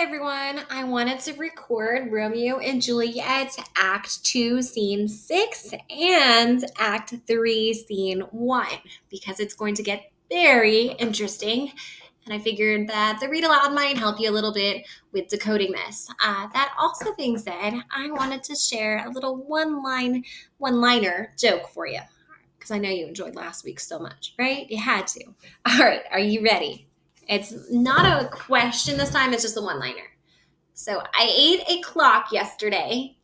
everyone. I wanted to record Romeo and Juliet Act 2, Scene 6 and Act 3, Scene 1 because it's going to get very interesting. And I figured that the read aloud might help you a little bit with decoding this. That also being said, I wanted to share a little one-liner joke for you because I know you enjoyed last week so much, right? You had to. All right, are you ready? It's not a question this time, it's just a one-liner. So I ate a clock yesterday.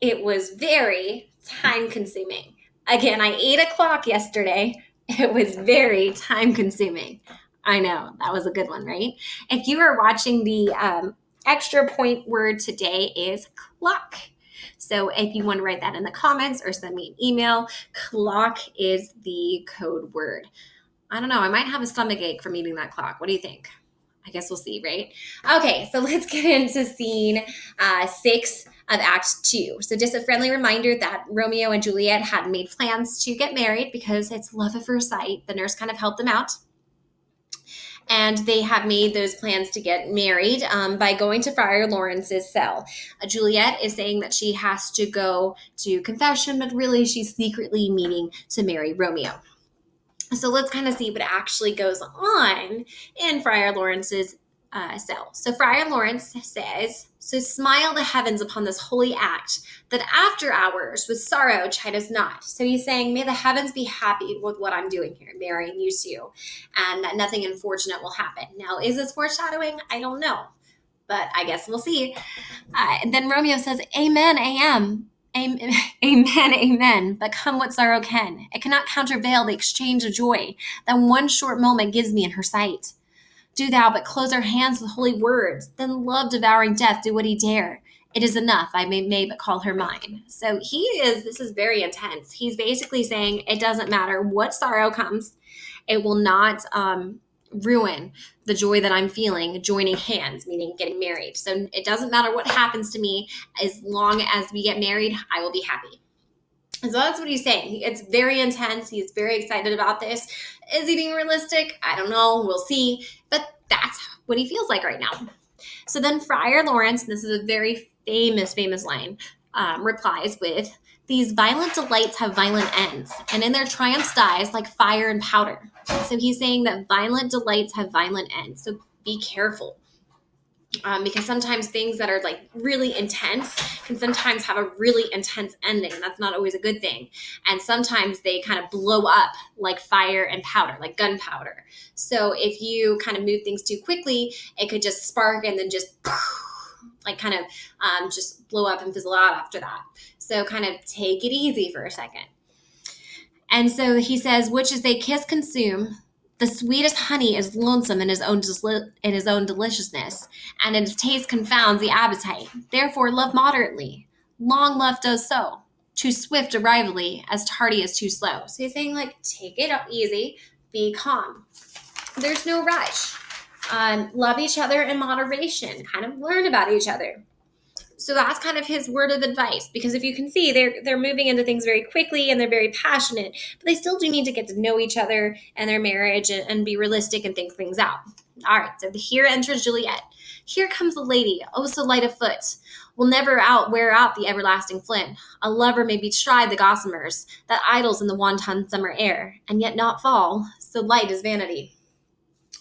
It was very time-consuming. Again, I ate a clock yesterday. It was very time-consuming. I know, that was a good one, right? If you are watching, the extra point word today is clock. So if you want to write that in the comments or send me an email, clock is the code word. I don't know. I might have a stomach ache from eating that clock. What do you think? I guess we'll see, right? Okay, so let's get into scene 6 of Act 2. So just a friendly reminder that Romeo and Juliet had made plans to get married because it's love at first sight. The nurse kind of helped them out. And they have made those plans to get married by going to Friar Lawrence's cell. Juliet is saying that she has to go to confession, but really she's secretly meaning to marry Romeo. So let's kind of see what actually goes on in Friar Lawrence's cell. So Friar Lawrence says, "So smile the heavens upon this holy act, that after hours with sorrow chide us not." So he's saying, may the heavens be happy with what I'm doing here, marrying you two, and that nothing unfortunate will happen. Now, is this foreshadowing? I don't know, but I guess we'll see. And then Romeo says, "Amen, Amen, amen. But come what sorrow can. It cannot countervail the exchange of joy that one short moment gives me in her sight. Do thou but close our hands with holy words, then love devouring death do what he dare. It is enough, I may but call her mine." So this is very intense. He's basically saying it doesn't matter what sorrow comes. It will not ruin the joy that I'm feeling joining hands, meaning getting married. So it doesn't matter what happens to me. As long as we get married, I will be happy. And so that's what he's saying. It's very intense. He's very excited about this. Is he being realistic? I don't know. We'll see. But that's what he feels like right now. So then Friar Lawrence, this is a very famous line, replies with, "These violent delights have violent ends, and in their triumphs dies like fire and powder." So he's saying that violent delights have violent ends. So be careful. Because sometimes things that are like really intense can sometimes have a really intense ending. That's not always a good thing. And sometimes they kind of blow up like fire and powder, like gunpowder. So if you kind of move things too quickly, it could just spark and then just like kind of just blow up and fizzle out after that. So kind of take it easy for a second. And so he says, "Which as they kiss consume, the sweetest honey is lonesome in his own deliciousness, and its taste confounds the appetite. Therefore love moderately. Long love does so. Too swift a rivalry, as tardy as too slow." So he's saying, like, take it easy, be calm. There's no rush. Love each other in moderation. Kind of learn about each other. So that's kind of his word of advice, because if you can see, they're moving into things very quickly and they're very passionate, but they still do need to get to know each other and their marriage and be realistic and think things out. All right, so here enters Juliet. "Here comes the lady, oh so light of foot, will never wear out the everlasting flint. A lover may bestride the gossamers that idles in the wanton summer air, and yet not fall, so light is vanity."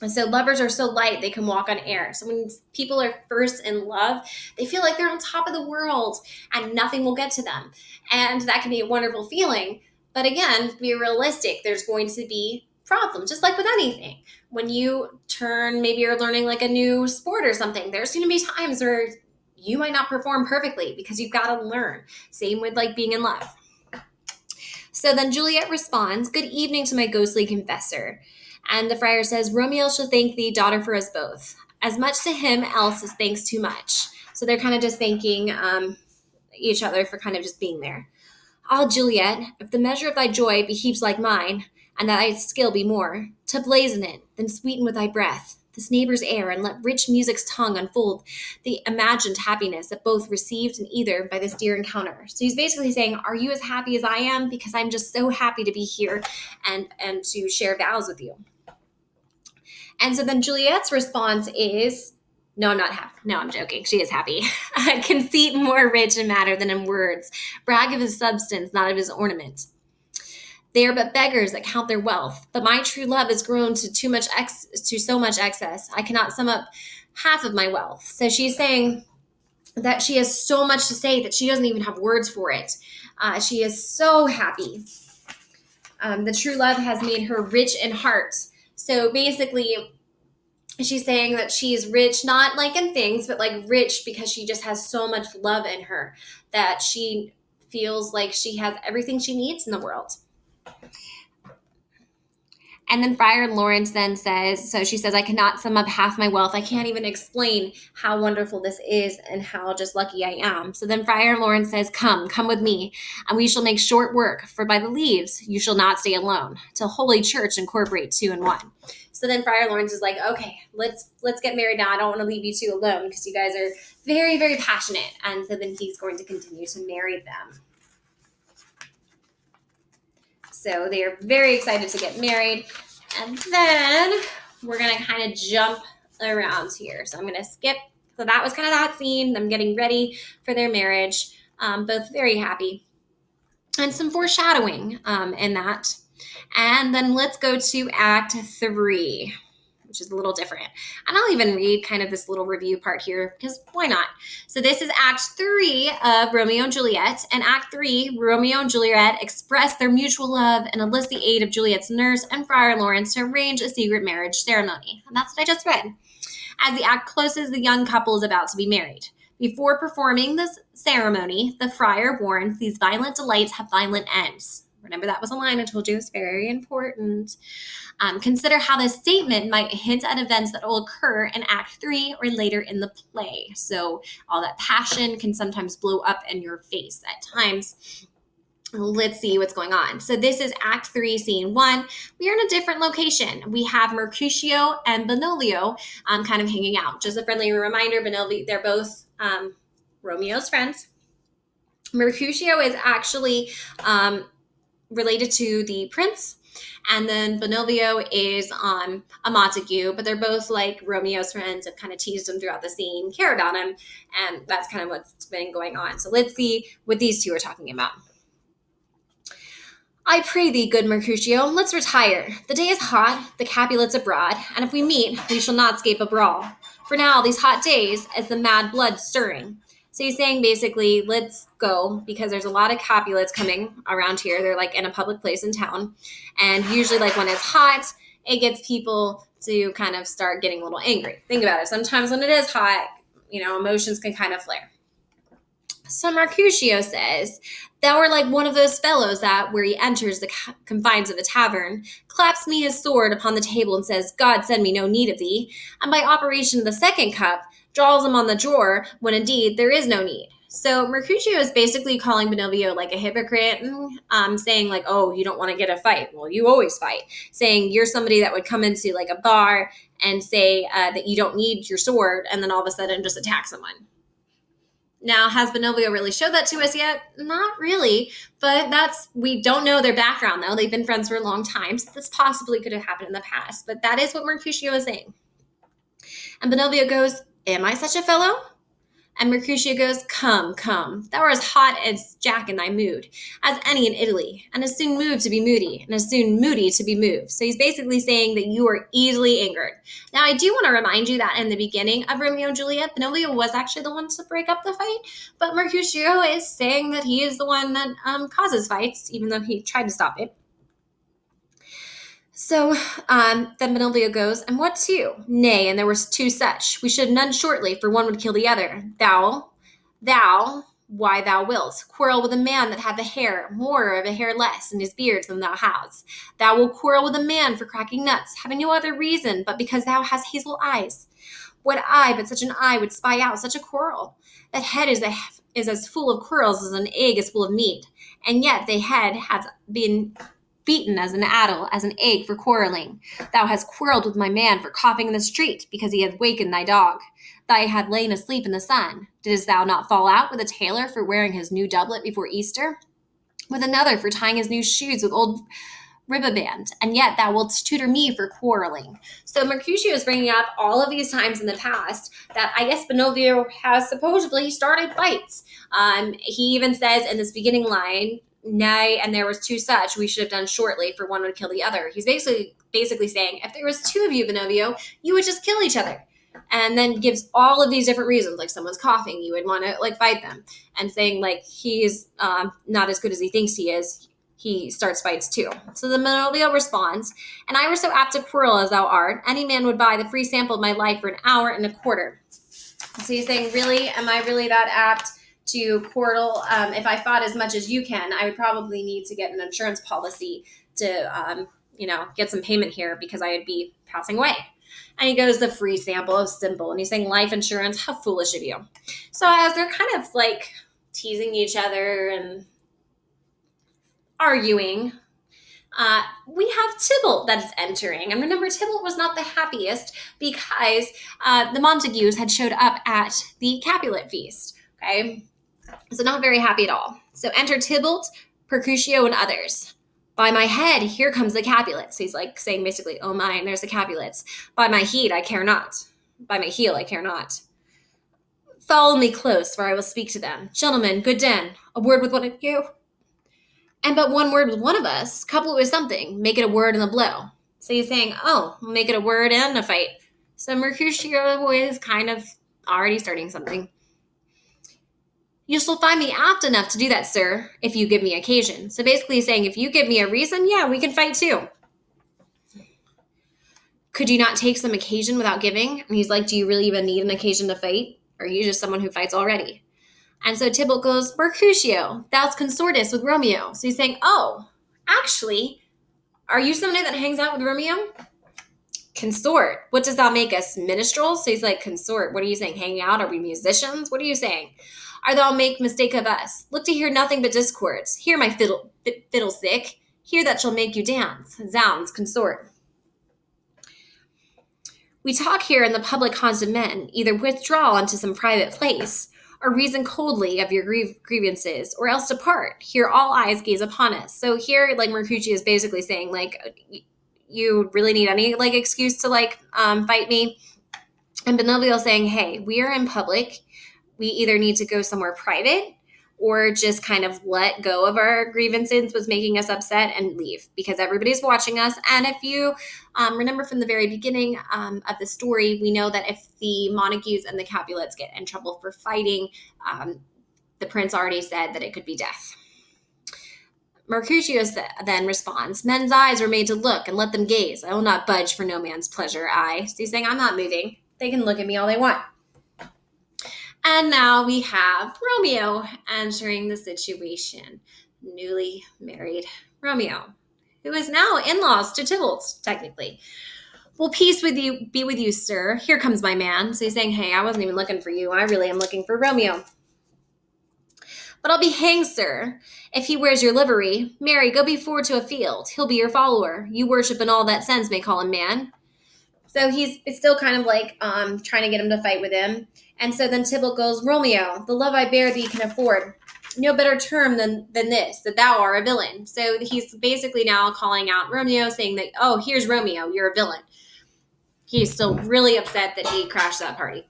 And so lovers are so light, they can walk on air. So when people are first in love, they feel like they're on top of the world and nothing will get to them. And that can be a wonderful feeling. But again, to be realistic, there's going to be problems, just like with anything. When you maybe you're learning like a new sport or something, there's going to be times where you might not perform perfectly because you've got to learn. Same with like being in love. So then Juliet responds, "Good evening to my ghostly confessor." And the friar says, "Romeo shall thank thee, daughter, for us both. As much to him else as thanks too much." So they're kind of just thanking each other for kind of just being there. "Ah, Juliet, if the measure of thy joy be heaps like mine, and that thy skill be more, to blazon it, then sweeten with thy breath this neighbor's air, and let rich music's tongue unfold the imagined happiness that both received in either by this dear encounter." So he's basically saying, are you as happy as I am? Because I'm just so happy to be here and to share vows with you. And so then Juliet's response is, No, I'm not happy. No, I'm joking. She is happy. Conceit more rich in matter than in words. Brag of his substance, not of his ornament. They are but beggars that count their wealth. But my true love has grown to to so much excess. I cannot sum up half of my wealth. So she's saying that she has so much to say that she doesn't even have words for it. She is so happy. The true love has made her rich in heart. So basically, she's saying that she's rich, not like in things, but like rich because she just has so much love in her that she feels like she has everything she needs in the world. And then Friar Lawrence then says, so she says, I cannot sum up half my wealth. I can't even explain how wonderful this is and how just lucky I am. So then Friar Lawrence says, come with me, and we shall make short work, for by the leaves you shall not stay alone, till Holy Church incorporate two in one. So then Friar Lawrence is like, okay, let's get married now. I don't want to leave you two alone because you guys are very, very passionate. And so then he's going to continue to marry them. So they are very excited to get married. And then we're going to kind of jump around here. So I'm going to skip. So that was kind of that scene, them getting ready for their marriage. Both very happy. And some foreshadowing in that. And then let's go to Act 3, which is a little different. And I'll even read kind of this little review part here because why not? So this is Act 3 of Romeo and Juliet. And Act 3, Romeo and Juliet express their mutual love and enlist the aid of Juliet's nurse and Friar Lawrence to arrange a secret marriage ceremony. And that's what I just read. As the act closes, the young couple is about to be married. Before performing this ceremony, the friar warns these violent delights have violent ends. Remember, that was a line I told you is very important. Consider how this statement might hint at events that will occur in Act 3 or later in the play. So all that passion can sometimes blow up in your face at times. Let's see what's going on. So this is Act 3, Scene 1. We are in a different location. We have Mercutio and Benvolio kind of hanging out. Just a friendly reminder, Benvolio, they're both Romeo's friends. Mercutio is actually related to the prince, and then Benvolio is a Montague, but they're both like Romeo's friends and kind of teased him throughout the scene, care about him, and that's kind of what's been going on. So let's see what these two are talking about. I pray thee, good Mercutio, let's retire. The day is hot, the Capulets abroad, and if we meet, we shall not escape a brawl. For now, these hot days, as the mad blood stirring. So he's saying basically, let's go, because there's a lot of Capulets coming around here. They're like in a public place in town. And usually like when it's hot, it gets people to kind of start getting a little angry. Think about it. Sometimes when it is hot, emotions can kind of flare. So Mercutio says, thou art like one of those fellows that, where he enters the confines of a tavern, claps me his sword upon the table and says, God send me no need of thee, and by operation of the second cup, draws him on the drawer, when indeed there is no need. So Mercutio is basically calling Benvolio like a hypocrite, saying like, oh, you don't want to get a fight. Well, you always fight. Saying you're somebody that would come into like a bar and say that you don't need your sword, and then all of a sudden just attack someone. Now, has Benvolio really showed that to us yet? Not really, but we don't know their background, though. They've been friends for a long time, so this possibly could have happened in the past, but that is what Mercutio is saying. And Benvolio goes, am I such a fellow? And Mercutio goes, come, thou art as hot as Jack in thy mood, as any in Italy, and as soon moved to be moody, and as soon moody to be moved. So he's basically saying that you are easily angered. Now, I do want to remind you that in the beginning of Romeo and Juliet, Benvolio was actually the one to break up the fight, but Mercutio is saying that he is the one that causes fights, even though he tried to stop it. So then Benvolio goes, and what two? Nay, and there was two such. We should none shortly, for one would kill the other. Thou, why thou wilt, quarrel with a man that hath a hair, more of a hair less in his beard than thou hast. Thou wilt quarrel with a man for cracking nuts, having no other reason, but because thou hast hazel eyes. What eye but such an eye would spy out such a quarrel? That head is as full of quarrels as an egg is full of meat, and yet the head hath been beaten as an addle, as an egg for quarreling. Thou hast quarrelled with my man for coughing in the street, because he had wakened thy dog. Thy had lain asleep in the sun. Didst thou not fall out with a tailor for wearing his new doublet before Easter? With another for tying his new shoes with old ribband, and yet thou wilt tutor me for quarreling. So Mercutio is bringing up all of these times in the past that I guess Benovio has supposedly started fights. He even says in this beginning line, nay, and there was two such we should have done shortly, for one would kill the other. He's basically saying, if there was two of you, Benovio, you would just kill each other. And then gives all of these different reasons, like someone's coughing, you would want to like fight them, and saying like he's not as good as he thinks he is. He starts fights too. So the Benovio responds, and I were so apt to quarrel as thou art, any man would buy the free sample of my life for an hour and a quarter. So he's saying, really, am I really that apt to quarrel? If I fought as much as you can, I would probably need to get an insurance policy to, get some payment here because I would be passing away. And he goes, the free sample of simple. And he's saying, life insurance, how foolish of you. So as they're kind of like teasing each other and arguing, we have Tybalt that is entering. And remember, Tybalt was not the happiest because the Montagues had showed up at the Capulet feast. Okay, so not very happy at all. So enter Tybalt, Mercutio, and others. By my head, here comes the Capulets. He's like saying basically, oh my, and there's the Capulets. By my heat, I care not. By my heel, I care not. Follow me close, for I will speak to them. Gentlemen, good den, a word with one of you. And but one word with one of us, couple it with something, make it a word and a blow. So he's saying, oh, we'll make it a word and a fight. So Mercutio is kind of already starting something. You shall find me apt enough to do that, sir, if you give me occasion. So basically he's saying, if you give me a reason, yeah, we can fight too. Could you not take some occasion without giving? And he's like, do you really even need an occasion to fight? Or are you just someone who fights already? And so Tybalt goes, Mercutio, thou consortest with Romeo. So he's saying, oh, actually, are you somebody that hangs out with Romeo? Consort. What does thou make us, minstrels? So he's like, consort. What are you saying? Hanging out? Are we musicians? What are you saying? Are thou make mistake of us? Look to hear nothing but discords. Hear my fiddlestick. Hear that shall make you dance. Zounds, consort. We talk here in the public haunts of men. Either withdraw unto some private place, or reason coldly of your grievances, or else depart. Here all eyes gaze upon us. So here, like, Mercutio is basically saying, like, you really need any, like, excuse to, like, fight me. And Benovio saying, hey, we are in public. We either need to go somewhere private or just kind of let go of our grievances, what's making us upset, and leave because everybody's watching us. And if you remember from the very beginning of the story, we know that if the Montagues and the Capulets get in trouble for fighting, the prince already said that it could be death. Mercutio then responds, men's eyes were made to look and let them gaze. I will not budge for no man's pleasure. So he's saying, I'm not moving. They can look at me all they want. And now we have Romeo entering the situation. Newly married Romeo, who is now in-laws to Tybalt, technically. Well, peace with you, be with you, sir. Here comes my man. So he's saying, hey, I wasn't even looking for you. I really am looking for Romeo. But I'll be hanged, sir, if he wears your livery. Marry, go before to a field. He'll be your follower. You worship in all that sense may call him man. So it's still kind of like trying to get him to fight with him. And so then Tybalt goes, Romeo, the love I bear thee can afford no better term than this, that thou art a villain. So he's basically now calling out Romeo, saying that, oh, here's Romeo, you're a villain. He's still really upset that he crashed that party.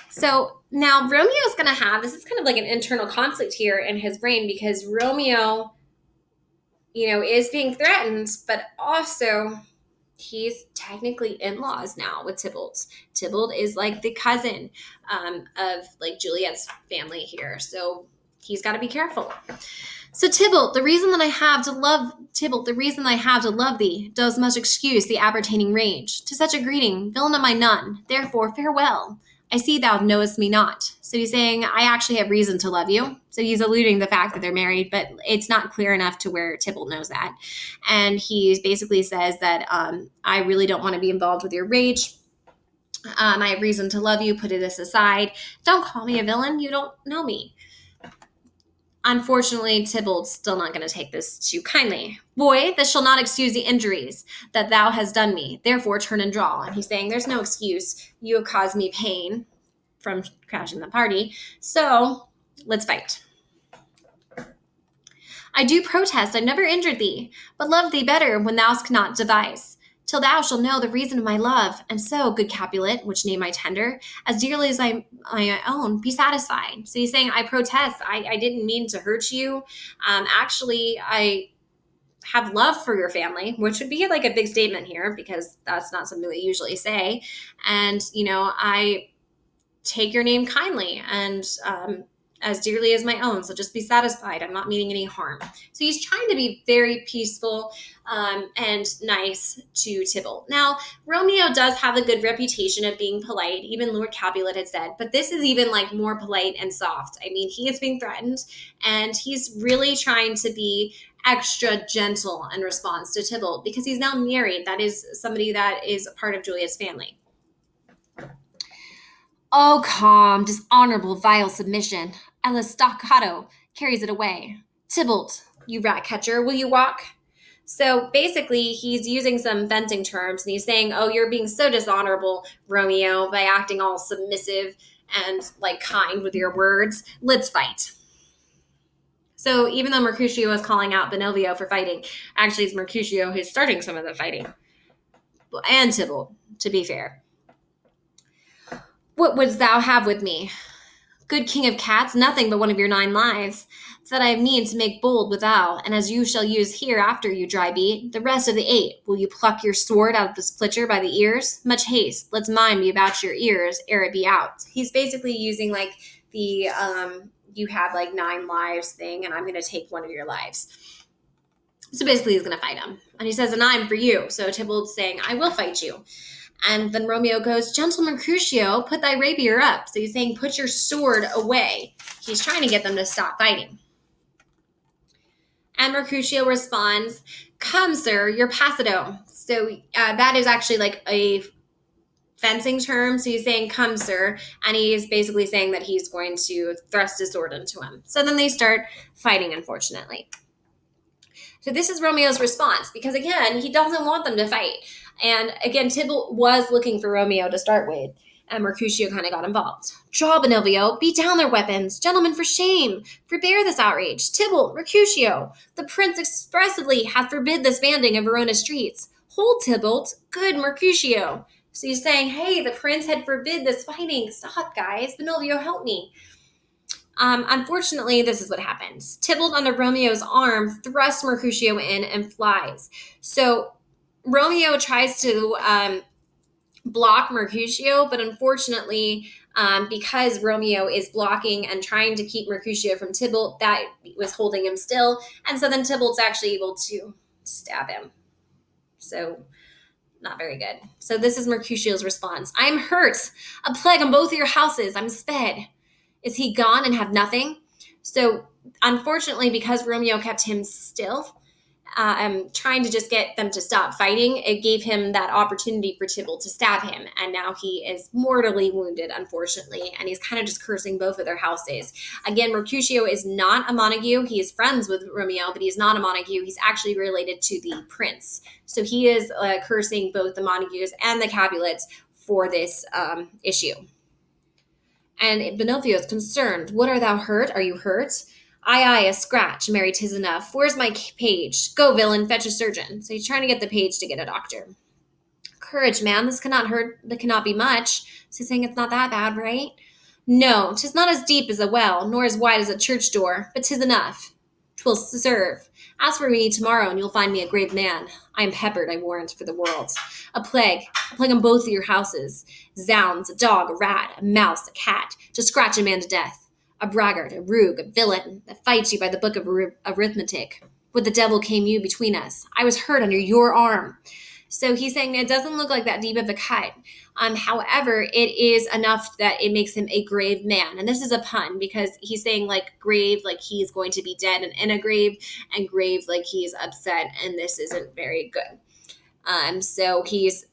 So now Romeo is going to have, this is kind of like an internal conflict here in his brain because Romeo, is being threatened, but also he's technically in-laws now with Tybalt. Tybalt is like the cousin of like Juliet's family here. So he's got to be careful. So Tybalt, the reason I have to love thee, does much excuse the appertaining rage. To such a greeting, villain am I none. Therefore, farewell. I see thou knowest me not. So he's saying, I actually have reason to love you. So he's alluding to the fact that they're married, but it's not clear enough to where Tybalt knows that. And he basically says that I really don't want to be involved with your rage. I have reason to love you. Put this aside. Don't call me a villain. You don't know me. Unfortunately, Tybalt's still not going to take this too kindly. Boy, this shall not excuse the injuries that thou hast done me. Therefore, turn and draw. And he's saying, there's no excuse. You have caused me pain from crashing the party. So let's fight. I do protest, I've never injured thee, but love thee better when thou cannot devise. Till thou shalt know the reason of my love, and so, good Capulet, which name I tender, as dearly as my own, be satisfied. So he's saying, I protest, I didn't mean to hurt you. Actually, I have love for your family, which would be like a big statement here because that's not something they usually say. And, I take your name kindly and as dearly as my own. So just be satisfied. I'm not meaning any harm. So he's trying to be very peaceful and nice to Tybalt. Now, Romeo does have a good reputation of being polite. Even Lord Capulet had said, but this is even like more polite and soft. I mean, he is being threatened and he's really trying to be extra gentle in response to Tybalt because he's now married. That is somebody that is a part of Juliet's family. Oh, calm, dishonorable, vile submission. And staccato carries it away. Tybalt, you rat catcher, will you walk? So basically, he's using some fencing terms and he's saying, oh, you're being so dishonorable, Romeo, by acting all submissive and like kind with your words. Let's fight. So even though Mercutio is calling out Benvolio for fighting, actually it's Mercutio who's starting some of the fighting. And Tybalt, to be fair. What wouldst thou have with me? Good king of cats, nothing but one of your 9 lives, that I mean to make bold with thou, and as you shall use here after you dry beat, the rest of the 8, will you pluck your sword out of the splitcher by the ears? Much haste, let's mine be about your ears, ere it be out. He's basically using like the, you have like 9 lives thing, and I'm going to take one of your lives. So basically he's going to fight him. And he says, and I'm for you. So Tybalt's saying, I will fight you. And then Romeo goes, gentle Mercutio, put thy rapier up. So he's saying, put your sword away. He's trying to get them to stop fighting. And Mercutio responds, come, sir, you're passado. So that is actually like a fencing term. So he's saying, come, sir. And he's basically saying that he's going to thrust his sword into him. So then they start fighting, unfortunately. So this is Romeo's response because, again, he doesn't want them to fight. And again, Tybalt was looking for Romeo to start with, and Mercutio kind of got involved. Draw, Benvolio, beat down their weapons. Gentlemen, for shame, forbear this outrage. Tybalt, Mercutio, the prince expressly hath forbid this banding of Verona streets. Hold, Tybalt, good Mercutio. So he's saying, hey, the prince had forbid this fighting. Stop, guys. Benvolio, help me. Unfortunately, this is what happens. Tybalt, under Romeo's arm, thrusts Mercutio in and flies. So Romeo tries to block Mercutio, but unfortunately, because Romeo is blocking and trying to keep Mercutio from Tybalt, that was holding him still. And so then Tybalt's actually able to stab him. So not very good. So this is Mercutio's response. I'm hurt. A plague on both of your houses. I'm sped. Is he gone and have nothing? So unfortunately, because Romeo kept him still, trying to just get them to stop fighting, it gave him that opportunity for Tybalt to stab him. And now he is mortally wounded, unfortunately, and he's kind of just cursing both of their houses. Again, Mercutio is not a Montague. He is friends with Romeo, but he's not a Montague. He's actually related to the prince. So he is cursing both the Montagues and the Capulets for this issue. And Benvolio is concerned. What, are thou hurt? Are you hurt? Aye, a scratch. Marry, 'tis enough. Where's my page? Go, villain, fetch a surgeon. So he's trying to get the page to get a doctor. Courage, man. This cannot hurt. That cannot be much. So he's saying it's not that bad, right? No, 'tis not as deep as a well, nor as wide as a church door, but 'tis enough. 'Twill serve. Ask for me tomorrow, and you'll find me a grave man. I am peppered, I warrant, for the world. A plague on both of your houses. Zounds, a dog, a rat, a mouse, a cat, to scratch a man to death. A braggart, a rogue, a villain, that fights you by the book of arithmetic. What the devil came you between us? I was hurt under your arm. So he's saying it doesn't look like that deep of a cut. However, it is enough that it makes him a grave man. And this is a pun because he's saying like grave, like he's going to be dead and in a grave, and grave, like he's upset, and this isn't very good. So he's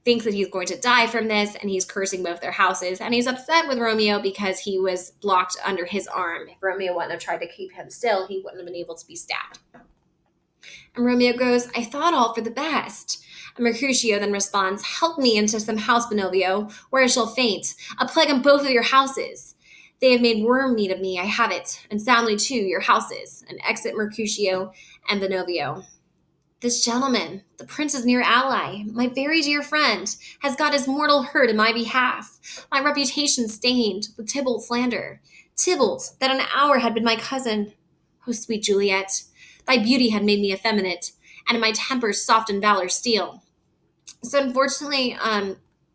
thinks that he's going to die from this, and he's cursing both their houses, and he's upset with Romeo because he was blocked under his arm. If Romeo wouldn't have tried to keep him still, he wouldn't have been able to be stabbed. And Romeo goes, I thought all for the best. And Mercutio then responds, help me into some house, Benvolio, where I shall faint. A plague on both of your houses. They have made worm meat of me, I have it, and soundly too your houses, and exit Mercutio and Benovio. This gentleman, the prince's near ally, my very dear friend, has got his mortal hurt in my behalf, my reputation stained with Tybalt's slander. Tybalt, that an hour had been my cousin. Oh, sweet Juliet, thy beauty had made me effeminate, and in my temper soft and valor steel. So unfortunately,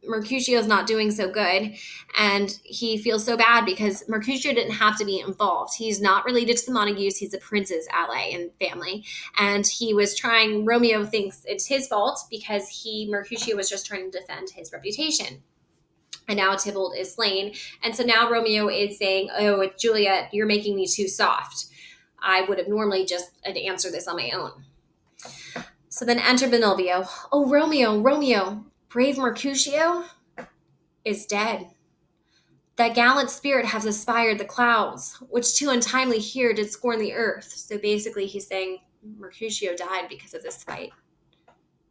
Mercutio's not doing so good, and he feels so bad because Mercutio didn't have to be involved. He's not related to the Montagues. He's a prince's ally and family, and he was trying. Romeo thinks it's his fault because Mercutio was just trying to defend his reputation. And now Tybalt is slain, and so now Romeo is saying, "Oh, Juliet, you're making me too soft. I would have normally just answered this on my own." So then enter Benovio. "Oh, Romeo, Romeo, brave Mercutio is dead. That gallant spirit has aspired the clouds, which too untimely here did scorn the earth." So basically he's saying Mercutio died because of this fight.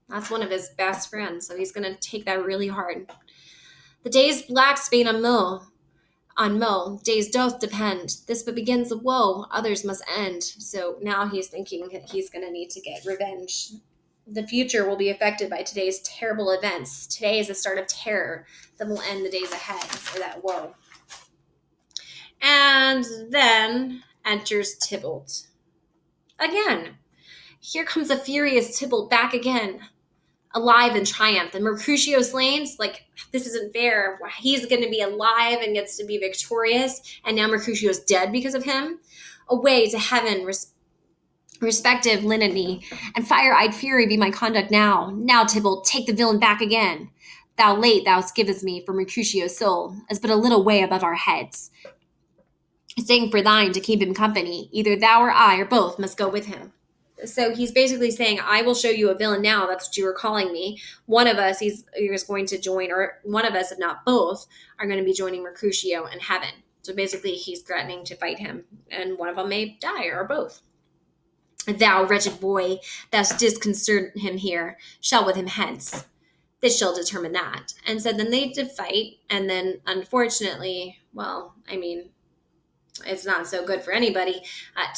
That's one of his best friends, so he's going to take that really hard. "The day's black Spain on Mo, days doth depend. This but begins the woe, others must end." So now he's thinking that he's going to need to get revenge. The future will be affected by today's terrible events. Today is the start of terror that will end the days ahead, or that woe. And then enters Tybalt. Again, here comes a furious Tybalt back again, alive in triumph. And Mercutio slain, like, this isn't fair. He's going to be alive and gets to be victorious, and now Mercutio's dead because of him. Away to heaven, respective lenity, and fire-eyed fury be my conduct now. Now, Tybalt, take the villain back again. Thou late thou givest me for Mercutio's soul, as but a little way above our heads. Staying for thine to keep him company, either thou or I or both must go with him. So he's basically saying, I will show you a villain now. That's what you were calling me. One of us is going to join, or one of us, if not both, are going to be joining Mercutio in heaven. So basically he's threatening to fight him, and one of them may die, or both. Thou wretched boy, thou didst concern him here, shall with him hence. This shall determine that. And so then they did fight, and then unfortunately, well, I mean, it's not so good for anybody.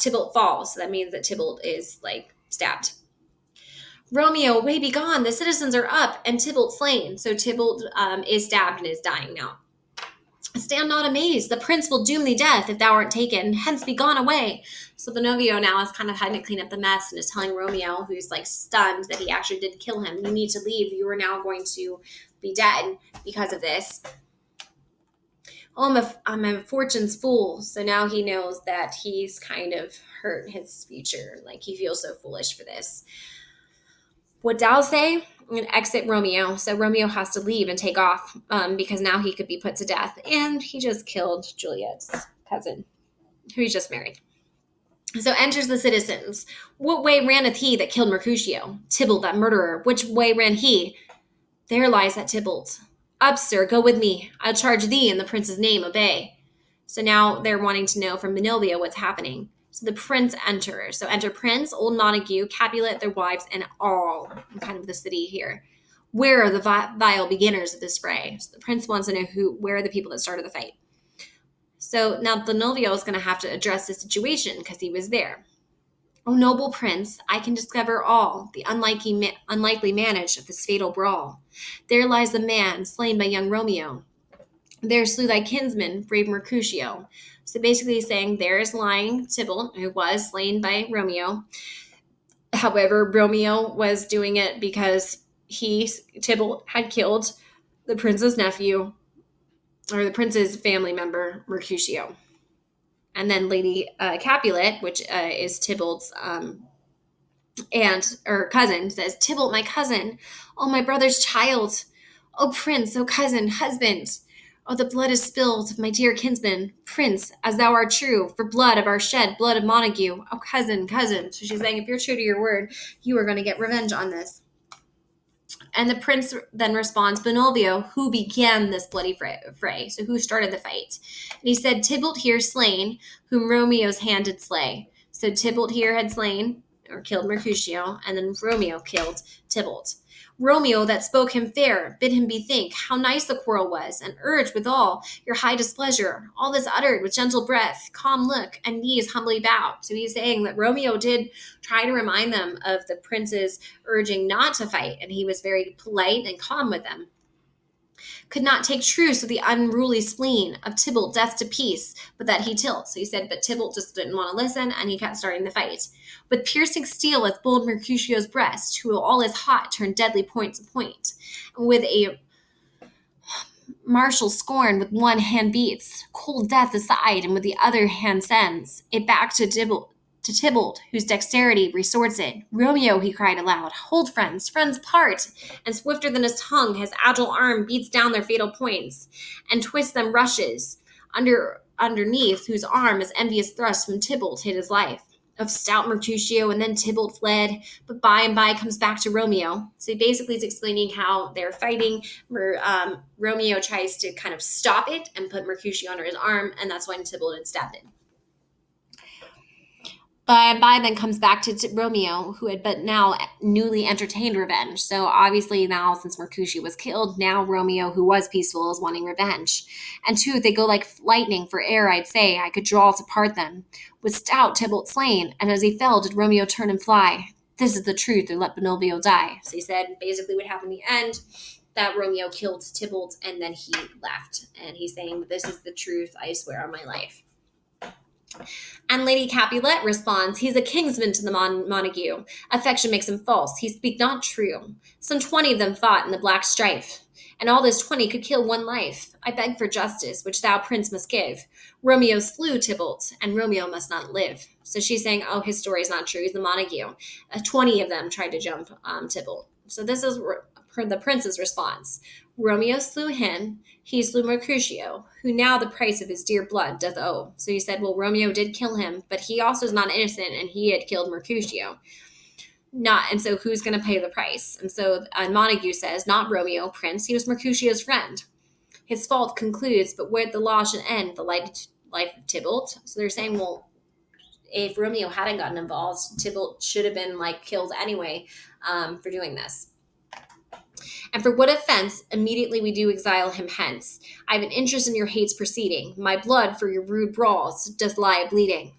Tybalt falls. So that means that Tybalt is, like, stabbed. Romeo, away be gone. The citizens are up, and Tybalt slain. So Tybalt is stabbed and is dying now. Stand not amazed. The prince will doom thee death if thou art taken. Hence be gone away. So Benovio now is kind of having to clean up the mess and is telling Romeo, who's like stunned that he actually did kill him, you need to leave. You are now going to be dead because of this. Oh, I'm a fortune's fool. So now he knows that he's kind of hurt his future. Like, he feels so foolish for this. What thou say? And exit Romeo. So Romeo has to leave and take off because now he could be put to death. And he just killed Juliet's cousin, who he just married. So enters the citizens. What way ranneth he that killed Mercutio? Tybalt, that murderer. Which way ran he? There lies that Tybalt. Up, sir, go with me. I'll charge thee in the prince's name, obey. So now they're wanting to know from Benovio what's happening. So the prince enters. So enter Prince, Old Montague, Capulet, their wives, and all kind of the city here. Where are the vile beginners of this fray? So the prince wants to know where are the people that started the fight. So now Benovio is going to have to address the situation because he was there. O noble prince, I can discover all the unlikely manage of this fatal brawl. There lies the man slain by young Romeo. There slew thy kinsman, brave Mercutio. So basically he's saying there is lying Tybalt, who was slain by Romeo. However, Romeo was doing it because Tybalt had killed the prince's nephew, or the prince's family member, Mercutio. And then Lady Capulet, which is Tybalt's aunt or cousin, says, Tybalt, my cousin, oh, my brother's child, oh, prince, oh, cousin, husband, oh, the blood is spilled of my dear kinsman, prince, as thou art true, for blood of our shed, blood of Montague, oh, cousin, cousin. So she's saying, if you're true to your word, you are going to get revenge on this. And the prince then responds, Benovio, who began this bloody fray? So who started the fight? And he said, Tybalt here slain, whom Romeo's hand did slay. So Tybalt here had slain or killed Mercutio, and then Romeo killed Tybalt. Romeo, that spoke him fair, bid him bethink how nice the quarrel was, and urged withal your high displeasure. All this uttered with gentle breath, calm look, and knees humbly bowed. So he's saying that Romeo did try to remind them of the prince's urging not to fight, and he was very polite and calm with them. Could not take truce with the unruly spleen of Tybalt death to peace, but that he tilt. So he said, but Tybalt just didn't want to listen, and he kept starting the fight. With piercing steel as bold Mercutio's breast, who all is hot turned deadly point to point. And with a martial scorn with one hand beats, cold death aside, and with the other hand sends it back to Tybalt, whose dexterity resorts it. Romeo, he cried aloud, hold friends, friends part! And swifter than his tongue, his agile arm beats down their fatal points, and twists them rushes, underneath whose arm his envious thrust from Tybalt hid his life. Of stout Mercutio, and then Tybalt fled, but by and by comes back to Romeo. So he basically is explaining how they're fighting. Romeo tries to kind of stop it and put Mercutio under his arm, and that's when Tybalt had stabbed him. By and by then comes back to Romeo, who had but now newly entertained revenge. So obviously now, since Mercutio was killed, now Romeo, who was peaceful, is wanting revenge. And two, they go like lightning, for ere I'd say I could draw to part them. Was stout Tybalt slain, and as he fell did Romeo turn and fly. This is the truth, or let Benvolio die. So he said basically what happened in the end, that Romeo killed Tybalt, and then he left. And he's saying, this is the truth, I swear on my life. And Lady Capulet responds, he's a kinsman to the Montague. Affection makes him false. He speak not true. Some 20 of them fought in the black strife, and all those 20 could kill one life. I beg for justice, which thou, prince, must give. Romeo slew Tybalt, and Romeo must not live. So she's saying, oh, his story is not true. He's the Montague. 20 of them tried to jump Tybalt. So this is the prince's response. Romeo slew him, he slew Mercutio, who now the price of his dear blood doth owe. So he said, well, Romeo did kill him, but he also is not innocent, and he had killed Mercutio. And so who's going to pay the price? And so Montague says, not Romeo, prince, he was Mercutio's friend. His fault concludes, but where the law should end, the life of Tybalt. So they're saying, well, if Romeo hadn't gotten involved, Tybalt should have been killed anyway for doing this. And for what offense, immediately we do exile him hence. I have an interest in your hates proceeding. My blood for your rude brawls doth lie bleeding.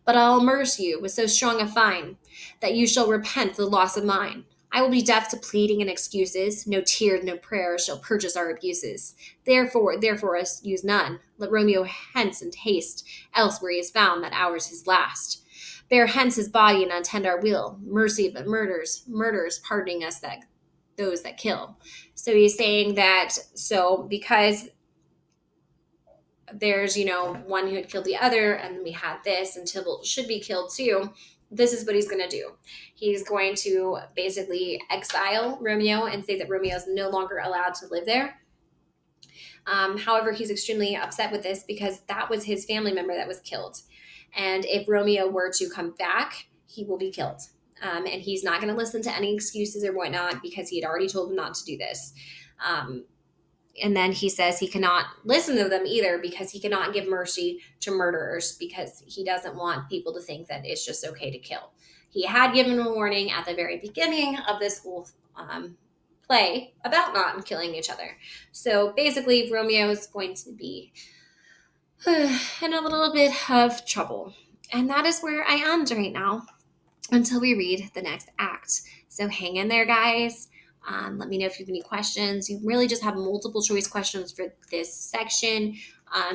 But I'll amerce you with so strong a fine, that you shall repent the loss of mine. I will be deaf to pleading and excuses. No tears, no prayers shall purchase our abuses. Therefore us use none. Let Romeo hence and haste, else where he is found, that hour's his last. Bear hence his body and untend our will. Mercy but murders, pardoning us those that kill. So he's saying that, so because there's, one who had killed the other, and we had this, and Tybalt should be killed too, this is what he's going to do. He's going to basically exile Romeo and say that Romeo is no longer allowed to live there. However, he's extremely upset with this because that was his family member that was killed. And if Romeo were to come back, he will be killed. And he's not going to listen to any excuses or whatnot because he had already told him not to do this. And then he says he cannot listen to them either because he cannot give mercy to murderers because he doesn't want people to think that it's just okay to kill. He had given a warning at the very beginning of this whole play about not killing each other. So basically, Romeo is going to be in a little bit of trouble. And that is where I am right now until we read the next act. So hang in there, guys. Let me know if you have any questions. You really just have multiple choice questions for this section,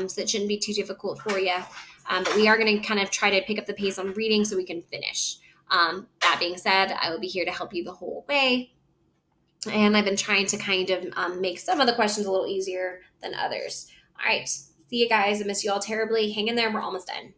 so it shouldn't be too difficult for you. But we are going to kind of try to pick up the pace on reading so we can finish. That being said, I will be here to help you the whole way. And I've been trying to kind of make some of the questions a little easier than others. All right. See you guys. I miss you all terribly. Hang in there. We're almost done.